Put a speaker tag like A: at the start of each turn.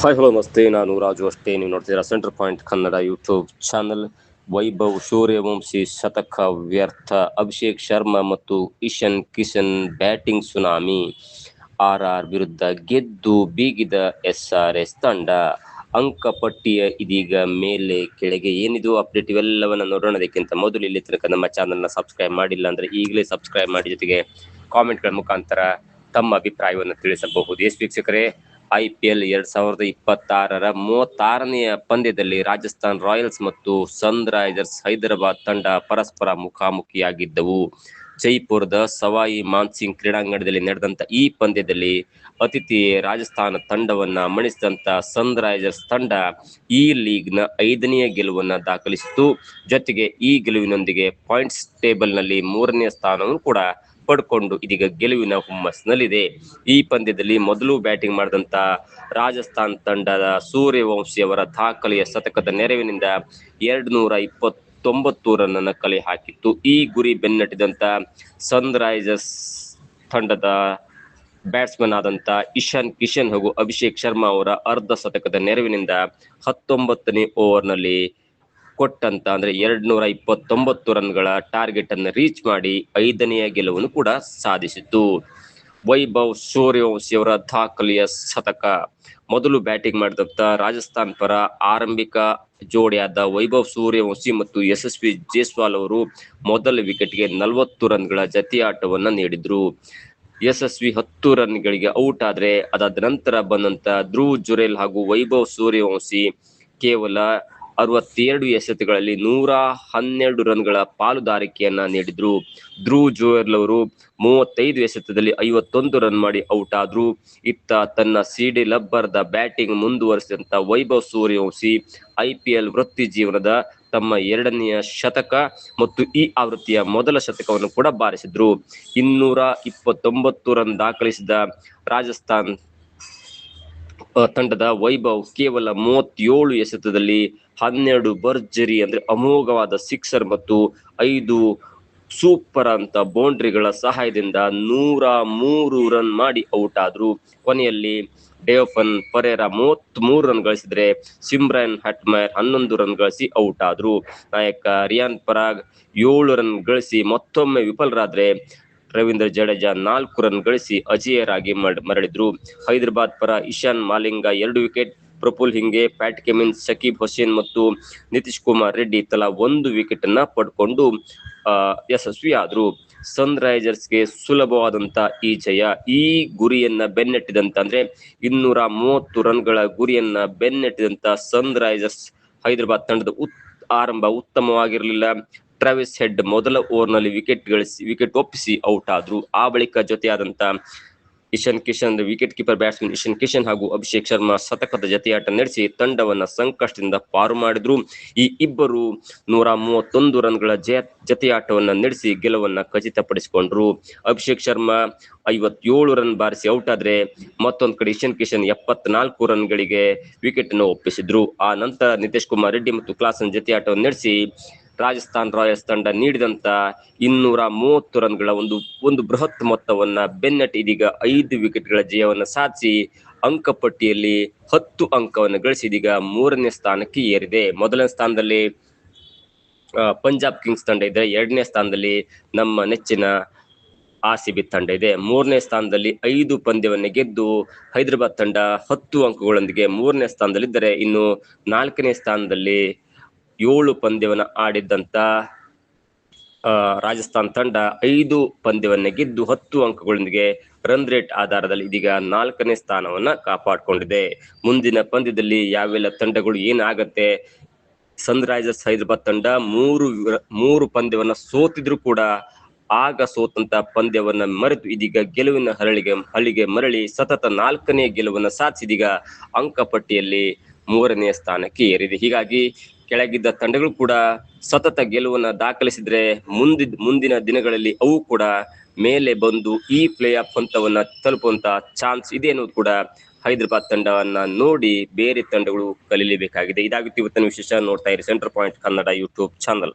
A: Hi hello ನಮಸ್ತೆ, ನಾನು ರಾಜು ಅಷ್ಟೇ. ನೀವು ನೋಡ್ತೀರಾ centre point Kannada YouTube channel. Vaibhav Suryavanshi ಶತಕ ವ್ಯರ್ಥ, ಅಭಿಷೇಕ್ ಶರ್ಮಾ ಮತ್ತು ಇಶನ್ ಕಿಶನ್ ಬ್ಯಾಟಿಂಗ್ ಸುನಾಮಿ. ಆರ್ಆರ್ ವಿರುದ್ಧ ಗೆದ್ದು ಬೀಗಿದ SRH ತಂಡ. ಅಂಕಪಟ್ಟಿಯ ಇದೀಗ ಮೇಲೆ ಕೆಳಗೆ. ಏನಿದು ಅಪ್ಡೇಟ್, ಇವೆಲ್ಲವನ್ನ ನೋಡೋಣ. ಅದಕ್ಕಿಂತ ಮೊದಲು ಇಲ್ಲಿ ತನಕ ನಮ್ಮ ಚಾನಲ್ನ ಸಬ್ಸ್ಕ್ರೈಬ್ ಮಾಡಿಲ್ಲ ಅಂದ್ರೆ ಈಗಲೇ ಸಬ್ಸ್ಕ್ರೈಬ್ ಮಾಡಿ, ಜೊತೆಗೆ ಕಾಮೆಂಟ್ಗಳ ಮುಖಾಂತರ ತಮ್ಮ ಅಭಿಪ್ರಾಯವನ್ನು ತಿಳಿಸಬಹುದು. ವೀಕ್ಷಕರೇ, IPL 2026ರ 36ನೆಯ ಪಂದ್ಯದಲ್ಲಿ ರಾಜಸ್ಥಾನ್ ರಾಯಲ್ಸ್ ಮತ್ತು ಸನ್ರೈಸರ್ಸ್ ಹೈದರಾಬಾದ್ ತಂಡ ಪರಸ್ಪರ ಮುಖಾಮುಖಿಯಾಗಿದ್ದವು. ಜೈಪುರದ ಸವಾಯಿ ಮಾನ್ಸಿಂಗ್ ಕ್ರೀಡಾಂಗಣದಲ್ಲಿ ನಡೆದಂತ ಈ ಪಂದ್ಯದಲ್ಲಿ ಅತಿಥಿ ರಾಜಸ್ಥಾನ ತಂಡವನ್ನ ಮಣಿಸಿದಂತ ಸನ್ರೈಸರ್ಸ್ ತಂಡ ಈ ಲೀಗ್ನ 5ನೆಯ ಗೆಲುವನ್ನ ದಾಖಲಿಸಿತು. ಜೊತೆಗೆ ಈ ಗೆಲುವಿನೊಂದಿಗೆ ಪಾಯಿಂಟ್ಸ್ ಟೇಬಲ್ ನಲ್ಲಿ 3ನೇ ಸ್ಥಾನವನ್ನು ಕೂಡ ಪಡ್ಕೊಂಡು ಇದೀಗ ಗೆಲುವಿನ ಹುಮ್ಮಸ್ನಲ್ಲಿದೆ. ಈ ಪಂದ್ಯದಲ್ಲಿ ಮೊದಲು ಬ್ಯಾಟಿಂಗ್ ಮಾಡಿದಂತ ರಾಜಸ್ಥಾನ್ ತಂಡದ ಸೂರ್ಯವಂಶಿ ಅವರ ದಾಖಲೆಯ ಶತಕದ ನೆರವಿನಿಂದ 229 ರನ್ ಕಲೆ ಹಾಕಿತ್ತು. ಈ ಗುರಿ ಬೆನ್ನಟ್ಟಿದಂತ ಸನ್ರೈಸರ್ಸ್ ತಂಡದ ಬ್ಯಾಟ್ಸ್ಮನ್ ಆದಂತ ಇಶಾನ್ ಕಿಶನ್ ಹಾಗೂ ಅಭಿಷೇಕ್ ಶರ್ಮಾ ಅವರ ಅರ್ಧ ಶತಕದ ನೆರವಿನಿಂದ 19ನೇ ಓವರ್ನಲ್ಲಿ ಕೊಟ್ಟಂತ ಅಂದ್ರೆ 229 ರನ್ಗಳ ಟಾರ್ಗೆಟ್ ಅನ್ನು ರೀಚ್ ಮಾಡಿ 5ನೆಯ ಗೆಲುವನ್ನು ಕೂಡ ಸಾಧಿಸಿತು. ವೈಭವ್ ಸೂರ್ಯವಂಶಿ ಅವರ ದಾಖಲೆಯ ಶತಕ. ಮೊದಲು ಬ್ಯಾಟಿಂಗ್ ಮಾಡಿದಂತ ರಾಜಸ್ಥಾನ್ ಪರ ಆರಂಭಿಕ ಜೋಡಿಯಾದ ವೈಭವ್ ಸೂರ್ಯವಂಶಿ ಮತ್ತು ಯಶಸ್ವಿ ಜೈಸ್ವಾಲ್ ಅವರು ಮೊದಲ ವಿಕೆಟ್ಗೆ 40 ರನ್ಗಳ ಜತೆಯಾಟವನ್ನ ನೀಡಿದ್ರು. ಯಶಸ್ವಿ 10 ರನ್ಗಳಿಗೆ ಔಟ್ ಆದ್ರೆ ಅದಾದ ನಂತರ ಬಂದಂತ ಧ್ರುವ್ ಜುರೇಲ್ ಹಾಗೂ ವೈಭವ್ ಸೂರ್ಯವಂಶಿ ಕೇವಲ 62 ಎಸೆತಗಳಲ್ಲಿ 112 ರನ್ಗಳ ಪಾಲುದಾರಿಕೆಯನ್ನ ನೀಡಿದ್ರು. ಧ್ರುವ್ ಜುರೇಲ್ ಅವರು 35 ಎಸೆತದಲ್ಲಿ 51 ರನ್ ಮಾಡಿ ಔಟ್ ಆದ್ರು. ಇತ್ತ ತನ್ನ ಸಿಡಿ ಲಬ್ಬರ್ದ ಬ್ಯಾಟಿಂಗ್ ಮುಂದುವರಿಸಿದಂತ ವೈಭವ್ ಸೂರ್ಯವಂಶಿ IPL ವೃತ್ತಿ ಜೀವನದ ತಮ್ಮ 2ನೆಯ ಶತಕ ಮತ್ತು ಈ ಆವೃತ್ತಿಯ ಮೊದಲ ಶತಕವನ್ನು ಕೂಡ ಬಾರಿಸಿದ್ರು. 229 ರನ್ ದಾಖಲಿಸಿದ ರಾಜಸ್ಥಾನ್ ತಂಡದ ವೈಭವ್ ಕೇವಲ 37 ಎಸೆತದಲ್ಲಿ 12 ಭರ್ಜರಿ ಅಂದ್ರೆ ಅಮೋಘವಾದ ಸಿಕ್ಸರ್ ಮತ್ತು 5 ಸೂಪರ್ ಅಂತ ಬೌಂಡ್ರಿಗಳ ಸಹಾಯದಿಂದ 103 ರನ್ ಮಾಡಿ ಔಟ್ ಆದ್ರು. ಕೊನೆಯಲ್ಲಿ ಡೇವನ್ ಪರೇರಾ 33 ರನ್ ಗಳಿಸಿದ್ರೆ ಸಿಮ್ರನ್ ಹೆಟ್ಮೇಯರ್ 11 ರನ್ ಗಳಿಸಿ ಔಟ್ ಆದ್ರು. ನಾಯಕ ರಿಯಾನ್ ಪರಾಗ್ 7 ರನ್ ಗಳಿಸಿ ಮತ್ತೊಮ್ಮೆ ವಿಫಲರಾದ್ರೆ ರವೀಂದ್ರ ಜಡೇಜಾ 4 ರನ್ ಗಳಿಸಿ ಅಜೇಯರಾಗಿ ಮರಳಿದ್ರು. ಹೈದರಾಬಾದ್ ಪರ ಇಶಾನ್ ಮಾಲಿಂಗ 2 ವಿಕೆಟ್, ಪ್ರಫುಲ್ ಹಿಂಗೆ, ಪ್ಯಾಟ್ ಕೆಮಿನ್ಸ್, ಶಕೀಬ್ ಹುಸೇನ್ ಮತ್ತು ನಿತೀಶ್ ಕುಮಾರ್ ರೆಡ್ಡಿ ತಲಾ 1 ವಿಕೆಟ್ ಅನ್ನ ಪಡ್ಕೊಂಡು ಯಶಸ್ವಿ ಆದ್ರು. ಸನ್ರೈಸರ್ಸ್ಗೆ ಸುಲಭವಾದಂತ ಈ ಜಯ. ಈ ಗುರಿಯನ್ನ ಬೆನ್ನಟ್ಟಿದಂತ ಅಂದ್ರೆ 230 ರನ್ಗಳ ಗುರಿಯನ್ನ ಬೆನ್ನಟ್ಟಿದಂತ ಸನ್ರೈಸರ್ಸ್ ಹೈದರಾಬಾದ್ ತಂಡದ ಆರಂಭ ಉತ್ತಮವಾಗಿರಲಿಲ್ಲ. ಟ್ರಾವಿಸ್ ಹೆಡ್ ಮೊದಲ ಓವರ್ನಲ್ಲಿ ವಿಕೆಟ್ ಒಪ್ಪಿಸಿ ಔಟ್ ಆದ್ರು. ಆ ಬಳಿಕ ಜೊತೆಯಾದಂತ Ishan Kishan, wicket keeper batsman Ishan Kishan ಹಾಗೂ ಅಭಿಷೇಕ್ ಶರ್ಮಾ ಶತಕದ ಜತೆಯಾಟ ನಡೆಸಿ ತಂಡವನ್ನ ಸಂಕಷ್ಟದಿಂದ ಪಾರು ಮಾಡಿದ್ರು. ಈ ಇಬ್ಬರು 131 ರನ್ಗಳ ಜತೆಯಾಟವನ್ನ ನಡೆಸಿ ಗೆಲುವನ್ನ ಖಚಿತಪಡಿಸಿಕೊಂಡ್ರು. ಅಭಿಷೇಕ್ ಶರ್ಮಾ 57 ರನ್ ಬಾರಿಸಿ ಔಟ್ ಆದ್ರೆ ಮತ್ತೊಂದು ಕಡೆ ಇಶಾನ್ ಕಿಶನ್ 74 ರನ್ಗಳಿಗೆ ವಿಕೆಟ್ ಅನ್ನು ಒಪ್ಪಿಸಿದ್ರು. ಆ ನಂತರ ನಿತೀಶ್ ಕುಮಾರ್ ರೆಡ್ಡಿ ಮತ್ತು ಕ್ಲಾಸನ್ ಜತೆಯಾಟವನ್ನು ನಡೆಸಿ ರಾಜಸ್ಥಾನ್ ರಾಯಲ್ಸ್ ತಂಡ ನೀಡಿದಂತ 230 ರನ್ಗಳ ಒಂದು ಬೃಹತ್ ಮೊತ್ತವನ್ನ ಬೆನ್ನಟ್ಟಿ ಇದೀಗ 5 ವಿಕೆಟ್ಗಳ ಜಯವನ್ನ ಸಾಧಿಸಿ ಅಂಕಪಟ್ಟಿಯಲ್ಲಿ 10 ಅಂಕವನ್ನು ಗಳಿಸಿ ಇದೀಗ 3ನೇ ಸ್ಥಾನಕ್ಕೆ ಏರಿದೆ. ಮೊದಲನೇ ಸ್ಥಾನದಲ್ಲಿ ಪಂಜಾಬ್ ಕಿಂಗ್ಸ್ ತಂಡ ಇದೆ. 2ನೇ ಸ್ಥಾನದಲ್ಲಿ ನಮ್ಮ ನೆಚ್ಚಿನ RCB ತಂಡ ಇದೆ. 3ನೇ ಸ್ಥಾನದಲ್ಲಿ 5 ಪಂದ್ಯವನ್ನ ಗೆದ್ದು ಹೈದರಾಬಾದ್ ತಂಡ 10 ಅಂಕಗಳೊಂದಿಗೆ 3ನೇ ಸ್ಥಾನದಲ್ಲಿದ್ದರೆ, ಇನ್ನು 4ನೇ ಸ್ಥಾನದಲ್ಲಿ 7 ಪಂದ್ಯವನ್ನ ಆಡಿದ್ದಂತ ರಾಜಸ್ಥಾನ್ ತಂಡ 5 ಪಂದ್ಯವನ್ನ ಗೆದ್ದು 10 ಅಂಕಗಳೊಂದಿಗೆ ರನ್ ರೇಟ್ ಆಧಾರದಲ್ಲಿ ಇದೀಗ 4ನೇ ಸ್ಥಾನವನ್ನ ಕಾಪಾಡಿಕೊಂಡಿದೆ. ಮುಂದಿನ ಪಂದ್ಯದಲ್ಲಿ ಯಾವೆಲ್ಲ ತಂಡಗಳು ಏನಾಗತ್ತೆ, ಸನ್ರೈಸರ್ಸ್ ಹೈದರಾಬಾದ್ ತಂಡ 3 ಪಂದ್ಯವನ್ನ ಸೋತಿದ್ರು ಕೂಡ ಆಗ ಸೋತಂತ ಪಂದ್ಯವನ್ನ ಮರೆತು ಇದೀಗ ಗೆಲುವಿನ ಹಳಿಗೆ ಮರಳಿ ಸತತ 4ನೇ ಗೆಲುವನ್ನ ಸಾಧಿಸಿ ಇದೀಗ ಅಂಕಪಟ್ಟಿಯಲ್ಲಿ 3ನೇ ಸ್ಥಾನಕ್ಕೆ ಏರಿದೆ. ಹೀಗಾಗಿ ಕೆಳಗಿದ್ದ ತಂಡಗಳು ಕೂಡ ಸತತ ಗೆಲುವನ್ನ ದಾಖಲಿಸಿದ್ರೆ ಮುಂದಿನ ದಿನಗಳಲ್ಲಿ ಅವು ಕೂಡ ಮೇಲೆ ಬಂದು ಈ ಪ್ಲೇ ಆಫ್ ಹಂತವನ್ನ ತಲುಪುವಂತ ಚಾನ್ಸ್ ಇದೆ ಅನ್ನೋದು ಕೂಡ ಹೈದರಾಬಾದ್ ತಂಡವನ್ನ ನೋಡಿ ಬೇರೆ ತಂಡಗಳು ಕಲಿಯಲೇಬೇಕಾಗಿದೆ. ಇದಾಗುತ್ತೆ ಇವತ್ತಿನ ವಿಶೇಷ. ನೋಡ್ತಾ ಇರಿ centre point Kannada YouTube channel.